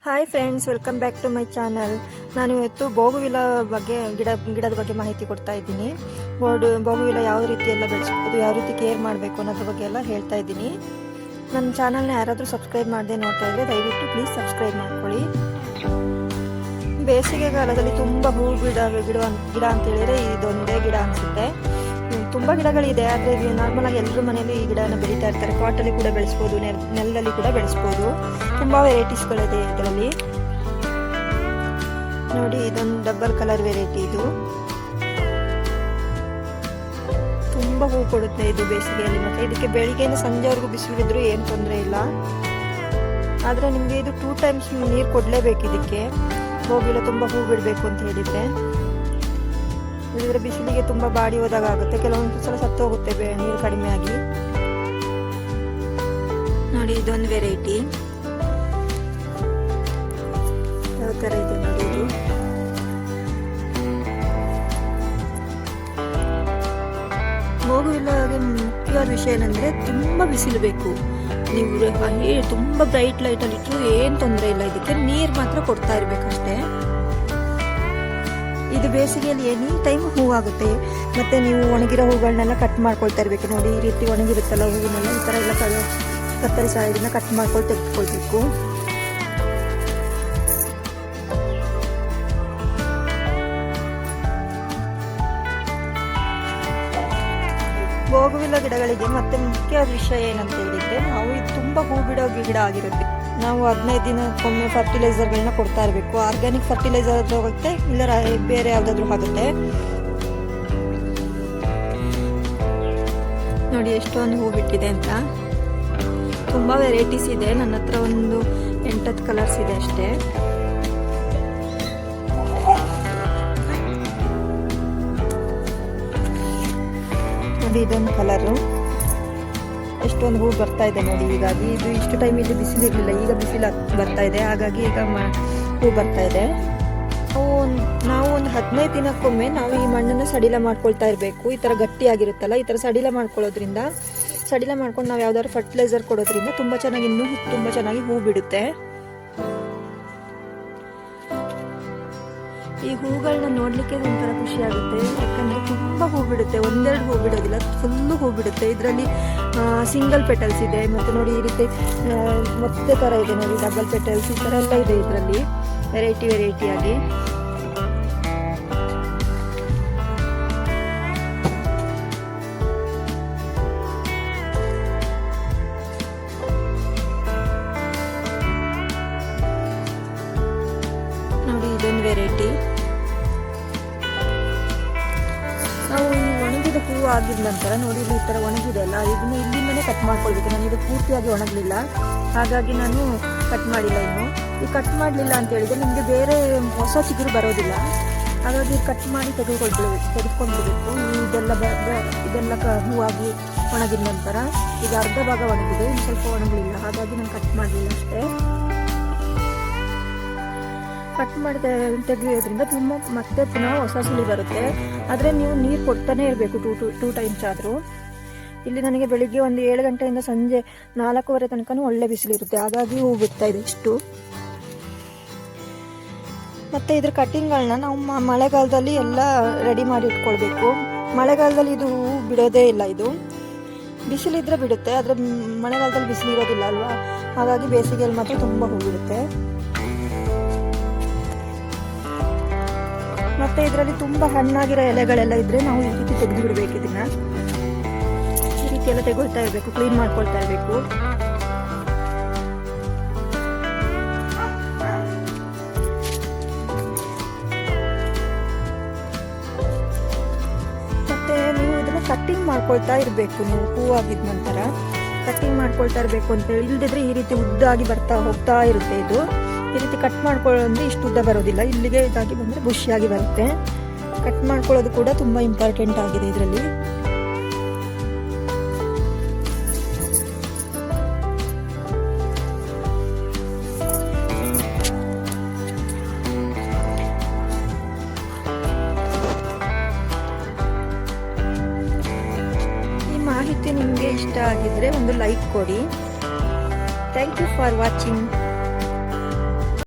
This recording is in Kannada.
Hi friends, welcome back to my channel. ನಾನು ಇವತ್ತು ಬೋಗುವಿಲ ಬಗ್ಗೆ ಗಿಡದ ಬಗ್ಗೆ ಮಾಹಿತಿ ಕೊಡ್ತಾ ಇದ್ದೀನಿ. ಬೋಗುವಿಲ ಯಾವ ರೀತಿ ಎಲ್ಲ ಬೆಳೆಸ್ಬೋದು, ಯಾವ ರೀತಿ ಕೇರ್ ಮಾಡಬೇಕು ಅನ್ನೋದ್ರ ಬಗ್ಗೆ ಎಲ್ಲ ಹೇಳ್ತಾ ಇದ್ದೀನಿ. ನನ್ನ ಚಾನಲ್ನ ಯಾರಾದರೂ ಸಬ್ಸ್ಕ್ರೈಬ್ ಮಾಡದೆ ನೋಡ್ತಾ ಇದ್ದರೆ ದಯವಿಟ್ಟು ಪ್ಲೀಸ್ ಸಬ್ಸ್ಕ್ರೈಬ್ ಮಾಡ್ಕೊಳ್ಳಿ. ಬೇಸಿಗೆಗಾಲದಲ್ಲಿ ತುಂಬ ಹೂ ಗಿಡ ಅಂತ ಹೇಳಿದರೆ ಇದೊಂದೇ ಗಿಡ ಅನಿಸುತ್ತೆ. ತುಂಬ ಗಿಡಗಳಿದೆ, ಆದರೆ ನಾರ್ಮಲ್ ಆಗಿ ಎಲ್ಲರ ಮನೆಯಲ್ಲೂ ಈ ಗಿಡನ ಬೆಳೀತಾ ಇರ್ತಾರೆ. ಪಾಟಲ್ಲಿ ಕೂಡ ಬೆಳೆಸ್ಬೋದು, ನೆಲದಲ್ಲಿ ಕೂಡ ಬೆಳೆಸ್ಬೋದು. ತುಂಬ ವೆರೈಟೀಸ್ಗಳಿದೆ ಇದರಲ್ಲಿ. ನೋಡಿ, ಇದೊಂದು ಡಬಲ್ ಕಲರ್ ವೆರೈಟಿ. ಇದು ತುಂಬ ಹೂ ಕೊಡುತ್ತೆ ಇದು ಬೇಸಿಗೆಯಲ್ಲಿ. ಮತ್ತು ಇದಕ್ಕೆ ಬೆಳಿಗ್ಗೆಯಿಂದ ಸಂಜೆವರೆಗೂ ಬಿಸಿಲು ಬಿದ್ದರೂ ಏನು ತೊಂದರೆ ಇಲ್ಲ. ಆದರೆ ನಿಮಗೆ ಇದು 2 ಟೈಮ್ಸ್ ನೀರು ಕೊಡಲೇಬೇಕು. ಇದಕ್ಕೆ ಹೋಗಿಲ್ಲ ತುಂಬ ಹೂ ಬಿಡಬೇಕು ಅಂತ ಹೇಳಿದರೆ. ಇದ್ರೆ ಬಿಸಿಲಿಗೆ ತುಂಬ ಬಾಡಿ ಹೋದಾಗ ಆಗುತ್ತೆ, ಕೆಲವೊಂದು ಸಲ ಸತ್ತೋಗುತ್ತೆ ನೀರು ಕಡಿಮೆ ಆಗಿ. ನೋಡಿ, ಇದೊಂದು ವೆರೈಟಿ ಯಾವ ಥರ ಇದೆ ನೋಡಿ. ಇದು ಬೋಗುವಿಲ್ಲಾಗೆ ಮುಖ್ಯವಾದ ವಿಷಯ ಏನಂದರೆ ತುಂಬ ಬಿಸಿಲು ಬೇಕು. ನೀವು ತುಂಬ ಬ್ರೈಟ್ ಲೈಟಲ್ಲಿ ಇಟ್ಟರು ಏನು ತೊಂದರೆ ಇಲ್ಲ. ಇದಕ್ಕೆ ನೀರು ಮಾತ್ರ ಕೊಡ್ತಾ ಇರಬೇಕಷ್ಟೇ. ಇದು ಬೇಸಿಗೆಯಲ್ಲಿ ಎನಿ ಟೈಮ್ ಹೂವಾಗುತ್ತೆ. ಮತ್ತು ನೀವು ಒಣಗಿರೋ ಹೂಗಳನ್ನೆಲ್ಲ ಕಟ್ ಮಾಡ್ಕೊಳ್ತಾ ಇರಬೇಕು. ನೋಡಿ, ಈ ರೀತಿ ಒಣಗಿರುತ್ತಲ್ಲ ಹೂವನ್ನೆಲ್ಲ, ಈ ಥರ ಎಲ್ಲ ಕತ್ತರಿಸಿ ಇದನ್ನ ಕಟ್ ಮಾಡ್ಕೊಂಡು ತೆಗೆದುಕೊಳ್ಬೇಕು. ಬೋಗುವಿಲ ಗಿಡಗಳಿಗೆ ಮತ್ತೆ ಮುಖ್ಯವಾದ ವಿಷಯ ಏನಂತ ಹೇಳಿದ್ರೆ, ನಾವು ಇದು ತುಂಬ ಹೂ ಬಿಡೋ ಗಿಡ ಆಗಿರುತ್ತೆ. ನಾವು 15 ದಿನಕ್ಕೊಮ್ಮೆ ಫರ್ಟಿಲೈಸರ್ಗಳನ್ನ ಕೊಡ್ತಾ ಇರಬೇಕು. ಆರ್ಗ್ಯಾನಿಕ್ ಫರ್ಟಿಲೈಸರ್ ಹೋಗುತ್ತೆ, ಇಲ್ಲ ಬೇರೆ ಯಾವುದಾದ್ರೂ ಆಗುತ್ತೆ. ನೋಡಿ ಎಷ್ಟೊಂದು ಹೂ ಬಿಟ್ಟಿದೆ ಅಂತ. ತುಂಬ ವೆರೈಟೀಸ್ ಇದೆ. ನನ್ನ ಹತ್ರ ಒಂದು 8-10 ಕಲರ್ಸ್ ಇದೆ ಅಷ್ಟೇ. ನೋಡಿ, ಇದೊಂದು ಕಲರು ಎಷ್ಟೊಂದು ಹೂ ಬರ್ತಾ ಇದೆ ನೋಡಿ. ಹೀಗಾಗಿ ಇದು ಇಷ್ಟು ಟೈಮ್ ಇಲ್ಲಿ ಬಿಸಿಲು ಇರಲಿಲ್ಲ, ಈಗ ಬಿಸಿಲು ಬರ್ತಾ ಇದೆ. ಹಾಗಾಗಿ ಈಗ ಹೂ ಬರ್ತಾ ಇದೆ. ನಾವು ಒಂದು 15 ದಿನಕ್ಕೊಮ್ಮೆ ನಾವು ಈ ಮಣ್ಣನ್ನು ಸಡಿಲ ಮಾಡ್ಕೊಳ್ತಾ ಇರಬೇಕು. ಈ ಥರ ಗಟ್ಟಿಯಾಗಿರುತ್ತಲ್ಲ, ಈ ಥರ ಸಡಿಲ ಮಾಡ್ಕೊಳ್ಳೋದ್ರಿಂದ, ಸಡಿಲ ಮಾಡ್ಕೊಂಡು ನಾವು ಯಾವ್ದಾದ್ರು ಫರ್ಟಿಲೈಸರ್ ಕೊಡೋದ್ರಿಂದ ತುಂಬ ಚೆನ್ನಾಗಿ, ಇನ್ನೂ ತುಂಬ ಚೆನ್ನಾಗಿ ಹೂ ಬಿಡುತ್ತೆ. ಈ ಹೂಗಳನ್ನ ನೋಡ್ಲಿಕ್ಕೆ ಒಂಥರ ಖುಷಿ ಆಗುತ್ತೆ. ಯಾಕಂದ್ರೆ ತುಂಬ ಹೂ ಬಿಡುತ್ತೆ, ಒಂದೆರಡು ಹೂ ಬಿಡೋದಿಲ್ಲ, ಫುಲ್ಲು ಹೂ ಬಿಡುತ್ತೆ. ಇದರಲ್ಲಿ ಸಿಂಗಲ್ ಪೆಟಲ್ಸ್ ಇದೆ, ಮತ್ತು ನೋಡಿ ಈ ರೀತಿ ಮತ್ತೆ ಥರ ಇದೆ ನೋಡಿ, ಡಬಲ್ ಪೆಟಲ್ಸ್, ಈ ಥರ ಎಲ್ಲ ಇದೆ ಇದರಲ್ಲಿ ವೆರೈಟಿಯಾಗಿ. ನೋಡಿ, ಇದೊಂದು ವೆರೈಟಿ. ನಾವು ಈ ಒಣಗಿದ ಹೂವು ಆಗಿದ ನಂತರ ನೋಡಿ, ಈ ಥರ ಒಣಗಿದೆ ಅಲ್ಲ, ಇದನ್ನು ಇಲ್ಲಿಂದನೇ ಕಟ್ ಮಾಡ್ಕೊಳ್ಬೇಕು. ನಾನು ಇದು ಪೂರ್ತಿಯಾಗಿ ಒಣಗಲಿಲ್ಲ, ಹಾಗಾಗಿ ನಾನು ಕಟ್ ಮಾಡಿಲ್ಲ. ಇನ್ನು ಈ ಕಟ್ ಮಾಡಲಿಲ್ಲ ಅಂತ ಹೇಳಿದರೆ ನಿಮಗೆ ಬೇರೆ ಹೊಸ ಚಿಗುರು ಬರೋದಿಲ್ಲ. ಹಾಗಾಗಿ ಕಟ್ ಮಾಡಿ ತೆಗೆದುಕೊಂಡ್ಬಿಡಬೇಕು. ಇದೆಲ್ಲ ಹೂವಾಗಿ ಒಣಗಿದ ನಂತರ ಈಗ ಅರ್ಧ ಭಾಗ ಒಣಗಿದೆ, ಇನ್ನು ಸ್ವಲ್ಪ ಒಣಗಲಿಲ್ಲ, ಹಾಗಾಗಿ ನಾನು ಕಟ್ ಮಾಡಲಿಲ್ಲ ಅಷ್ಟೇ. ಕಟ್ ಮಾಡಿ ತೆಗೆಯೋದ್ರಿಂದ ತುಂಬ ಮತ್ತೆ ಪುನಃ ಹೊಸ ಸುಳಿ ಬರುತ್ತೆ. ಆದರೆ ನೀವು ನೀರು ಕೊಡ್ತಾನೆ ಇರಬೇಕು, 2 ಟೈಮ್ಸ್ ಆದರೂ. ಇಲ್ಲಿ ನನಗೆ ಬೆಳಿಗ್ಗೆ ಒಂದು 7 ಗಂಟೆಯಿಂದ ಸಂಜೆ 4:15 ತನಕ ಒಳ್ಳೆ ಬಿಸಿಲಿರುತ್ತೆ, ಹಾಗಾಗಿ ಹೂ ಬಿಡ್ತಾ ಇದೆ ಇಷ್ಟು. ಮತ್ತು ಇದ್ರ ಕಟ್ಟಿಂಗ್ಗಳನ್ನ ನಾವು ಮಳೆಗಾಲದಲ್ಲಿ ಎಲ್ಲ ರೆಡಿ ಮಾಡಿ ಇಟ್ಕೊಳ್ಬೇಕು. ಮಳೆಗಾಲದಲ್ಲಿ ಇದು ಹೂ ಬಿಡೋದೇ ಇಲ್ಲ. ಇದು ಬಿಸಿಲಿದ್ರೆ ಬಿಡುತ್ತೆ, ಆದರೆ ಮಳೆಗಾಲದಲ್ಲಿ ಬಿಸಿಲು ಇರೋದಿಲ್ಲ ಅಲ್ವಾ, ಹಾಗಾಗಿ ಬೇಸಿಗೆಯಲ್ಲಿ ಮಾತ್ರ ತುಂಬ ಹೂ ಬಿಡುತ್ತೆ. ಮತ್ತೆ ಇದರಲ್ಲಿ ತುಂಬ ಹಣ್ಣಾಗಿರೋ ಎಲೆಗಳೆಲ್ಲ ಇದ್ರೆ ನಾವು ಈ ರೀತಿ ತೆಗೆದು ಬಿಡಬೇಕು. ಇದನ್ನ ಈ ರೀತಿ ಎಲ್ಲ ತೆಗೊಳ್ತಾ ಇರಬೇಕು, ಕ್ಲೀನ್ ಮಾಡ್ಕೊಳ್ತಾ ಇರಬೇಕು. ಮತ್ತೆ ನೀವು ಇದನ್ನ ಕಟ್ಟಿಂಗ್ ಮಾಡ್ಕೊಳ್ತಾ ಇರಬೇಕು. ನೀವು ಹೂವಾಗಿದ ನಂತರ ಕಟ್ಟಿಂಗ್ ಮಾಡ್ಕೊಳ್ತಾ ಇರಬೇಕು ಅಂತ ಹೇಳಿ, ಇಲ್ಲದಿದ್ರೆ ಈ ರೀತಿ ಉದ್ದಾಗಿ ಹೋಗ್ತಾ ಇರುತ್ತೆ. ಇದು ಈ ರೀತಿ ಕಟ್ ಮಾಡ್ಕೊಳ್ಳೋದ್ರೆ ಇಷ್ಟು ಉದ್ದ ಬರೋದಿಲ್ಲ, ಇಲ್ಲಿಗೆ ಇದಾಗಿ ಬಂದರೆ ಬುಷಿಯಾಗಿ ಬರುತ್ತೆ. ಕಟ್ ಮಾಡ್ಕೊಳ್ಳೋದು ಕೂಡ ತುಂಬ ಇಂಪಾರ್ಟೆಂಟ್ ಆಗಿದೆ ಇದರಲ್ಲಿ. ಈ ಮಾಹಿತಿ ನಿಮಗೆ ಇಷ್ಟ ಆಗಿದ್ರೆ ಒಂದು ಲೈಕ್ ಕೊಡಿ. Thank you for watching.